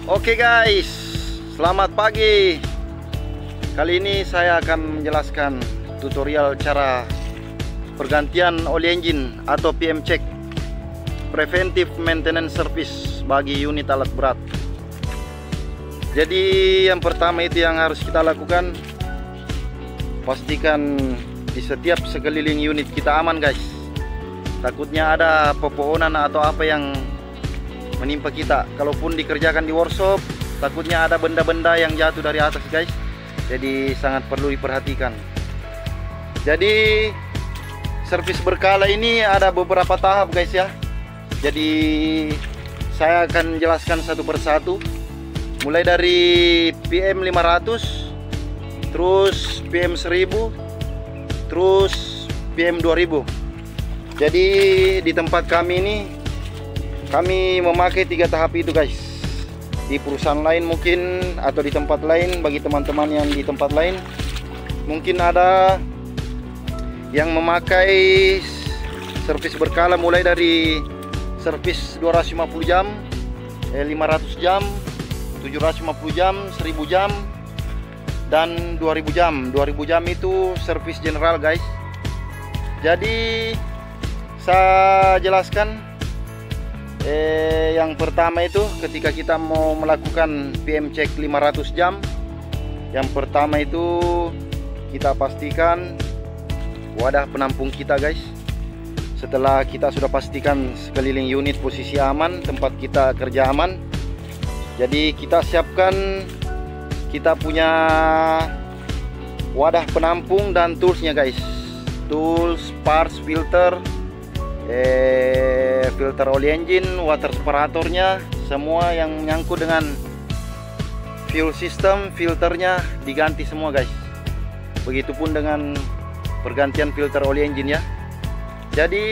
Oke guys, selamat pagi. Kali ini saya akan menjelaskan tutorial cara pergantian oli engine atau PM check, preventive maintenance service bagi unit alat berat. Jadi yang pertama itu yang harus kita lakukan, pastikan di setiap sekeliling unit kita aman guys. Takutnya ada pepohonan atau apa yang menimpa kita. Kalaupun dikerjakan di workshop, takutnya ada benda-benda yang jatuh dari atas guys. Jadi sangat perlu diperhatikan. Jadi servis berkala ini ada beberapa tahap guys ya. Jadi saya akan jelaskan satu persatu. Mulai dari PM 500, terus PM 1000, terus PM 2000. Jadi di tempat kami ini kami memakai 3 tahap itu guys. Di perusahaan lain mungkin atau di tempat lain, bagi teman-teman yang di tempat lain mungkin ada yang memakai servis berkala mulai dari servis 250 jam, 500 jam, 750 jam, 1000 jam, dan 2000 jam. 2000 jam itu servis general guys. Jadi saya jelaskan. Yang pertama itu ketika kita mau melakukan PM check 500 jam, yang pertama itu kita pastikan wadah penampung kita guys. Setelah kita sudah pastikan sekeliling unit posisi aman, tempat kita kerja aman, jadi kita siapkan kita punya wadah penampung dan toolsnya guys. Tools, parts, filter, filter oli engine, water separatornya, semua yang menyangkut dengan fuel system, filternya diganti semua guys. Begitupun dengan pergantian filter oli engine ya. Jadi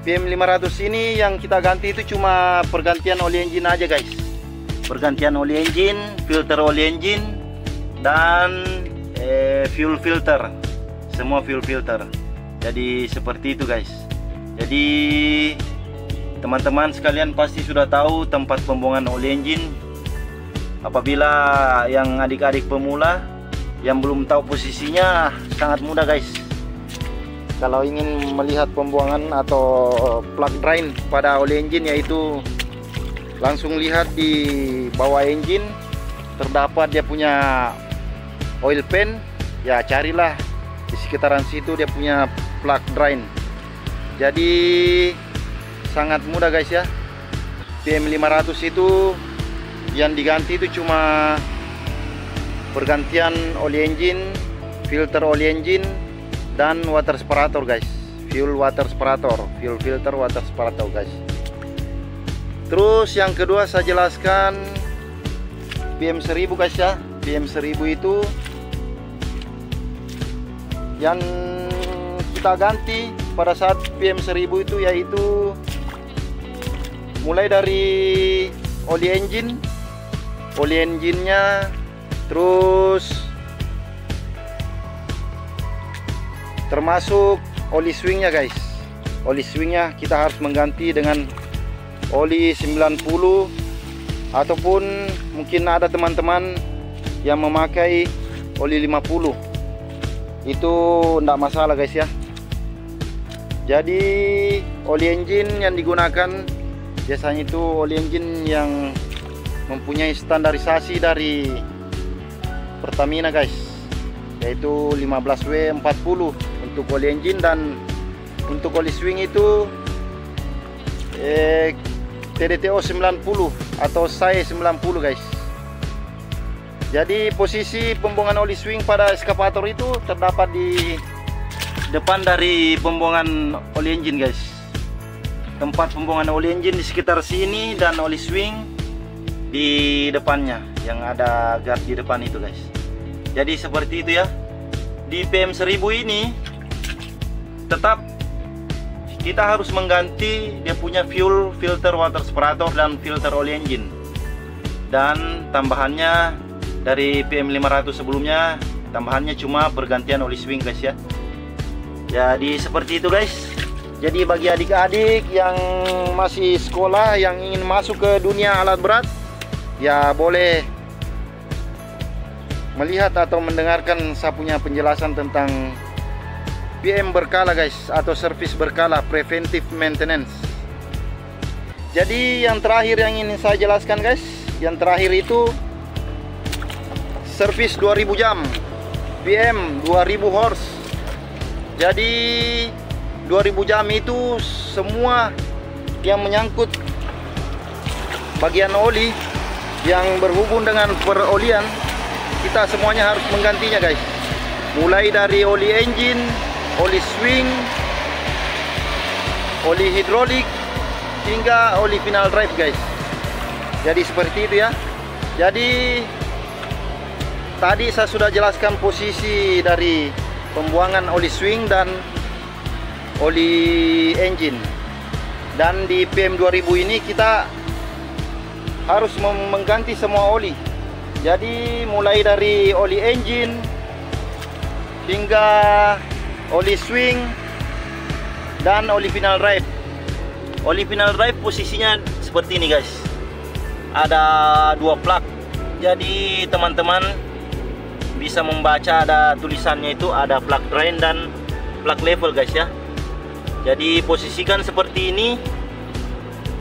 PM 500 ini yang kita ganti itu cuma pergantian oli engine aja guys. Pergantian oli engine, filter oli engine, dan fuel filter. Semua fuel filter. Jadi seperti itu guys. Jadi teman-teman sekalian pasti sudah tahu tempat pembuangan oli engine. Apabila yang adik-adik pemula yang belum tahu posisinya, sangat mudah guys. Kalau ingin melihat pembuangan atau plug drain pada oli engine, yaitu langsung lihat di bawah engine terdapat dia punya oil pan. Ya carilah di sekitaran situ dia punya plug drain. Jadi sangat mudah guys ya. PM 500 itu yang diganti itu cuma pergantian oli engine, filter oli engine, dan water separator guys. Fuel water separator, fuel filter water separator guys. Terus yang kedua saya jelaskan PM 1000 guys ya. PM 1000 itu yang kita ganti pada saat PM 1000 itu yaitu mulai dari oli engine-nya, terus termasuk oli swingnya guys. Oli swingnya kita harus mengganti dengan oli 90, ataupun mungkin ada teman-teman yang memakai oli 50. Itu enggak masalah guys ya. Jadi oli engine yang digunakan biasanya itu oli engine yang mempunyai standarisasi dari Pertamina guys, yaitu 15W40 untuk oli engine, dan untuk oli swing itu TDTO 90 atau SAE 90 guys. Jadi posisi pembuangan oli swing pada eskavator itu terdapat di depan dari pembuangan oli engine guys. Tempat pembuangan oli engine di sekitar sini, dan oli swing di depannya yang ada guard di depan itu guys. Jadi seperti itu ya. Di PM 1000 ini tetap kita harus mengganti dia punya fuel filter water separator dan filter oli engine. Dan tambahannya dari PM 500 sebelumnya, tambahannya cuma pergantian oli swing guys ya. Jadi seperti itu guys. Jadi bagi adik-adik yang masih sekolah yang ingin masuk ke dunia alat berat, ya boleh melihat atau mendengarkan saya punya penjelasan tentang PM berkala guys, atau servis berkala, preventive maintenance. Jadi yang terakhir yang ingin saya jelaskan guys, yang terakhir itu servis 2000 jam, PM 2000 horse. Jadi 2000 jam itu semua yang menyangkut bagian oli yang berhubung dengan perolian, kita semuanya harus menggantinya guys. Mulai dari oli engine, oli swing, oli hidrolik, hingga oli final drive guys. Jadi seperti itu ya. Jadi tadi saya sudah jelaskan posisi dari pembuangan oli swing dan oli engine. Dan di PM 2000 ini kita harus mengganti semua oli. Jadi mulai dari oli engine hingga oli swing dan oli final drive. Oli final drive posisinya seperti ini guys. Ada dua plug. Jadi teman-teman bisa membaca, ada tulisannya itu, ada plug drain dan plug level guys ya. Jadi posisikan seperti ini.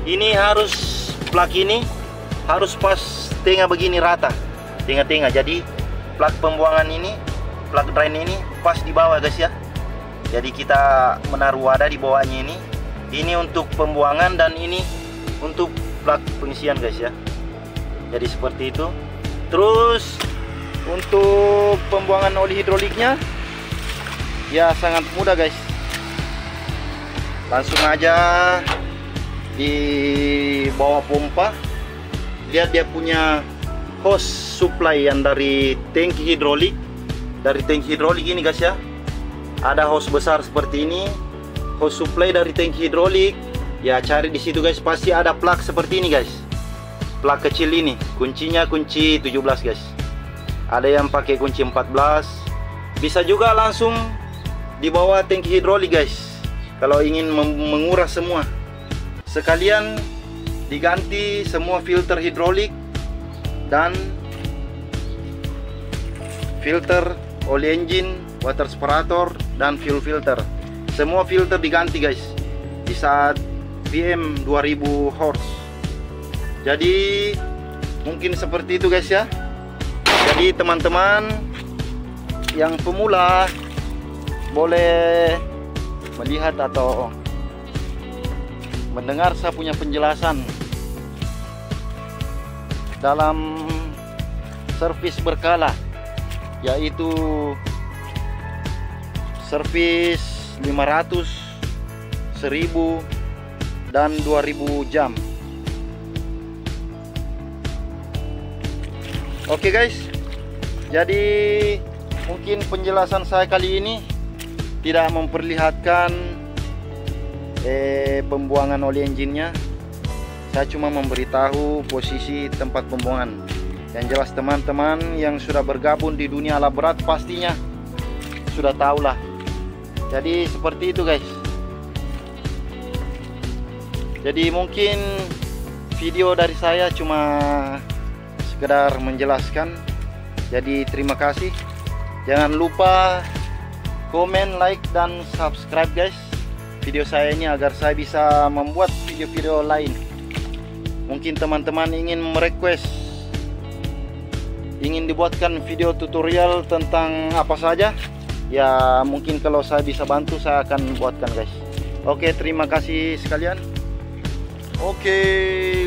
Ini harus plug ini harus pas tengah begini rata, tengah-tengah. Jadi plug pembuangan ini, plug drain ini pas di bawah guys ya. Jadi kita menaruh wadah di bawahnya ini. Ini untuk pembuangan dan ini untuk plug pengisian guys ya. Jadi seperti itu. Terus untuk pembuangan oli hidroliknya ya sangat mudah guys. Langsung aja di bawah pompa. Lihat dia punya hose supply yang dari tangki hidrolik. Dari tangki hidrolik ini guys ya. Ada hose besar seperti ini. Hose supply dari tangki hidrolik. Ya cari di situ guys, pasti ada plug seperti ini guys. Plug kecil ini, kuncinya kunci 17 guys. Ada yang pakai kunci 14. Bisa juga langsung di bawah tangki hidrolik guys. Kalau ingin menguras semua, sekalian diganti semua filter hidrolik dan filter oli engine, water separator dan fuel filter. Semua filter diganti guys di saat PM 2000 horse. Jadi mungkin seperti itu guys ya. Jadi teman-teman yang pemula boleh melihat atau mendengar saya punya penjelasan dalam servis berkala, yaitu servis 500, 1000 dan 2000 jam. Oke guys, jadi mungkin penjelasan saya kali ini tidak memperlihatkan pembuangan oli engine-nya. Saya cuma memberitahu posisi tempat pembuangan. Yang jelas teman-teman yang sudah bergabung di dunia alat berat pastinya sudah tahu lah. Jadi seperti itu guys. Jadi mungkin video dari saya cuma sekedar menjelaskan. Jadi terima kasih. Jangan lupa komen, like, dan subscribe guys video saya ini agar saya bisa membuat video-video lain. Mungkin teman-teman ingin merequest, ingin dibuatkan video tutorial tentang apa saja, ya mungkin kalau saya bisa bantu saya akan buatkan guys. Oke, terima kasih sekalian. Oke,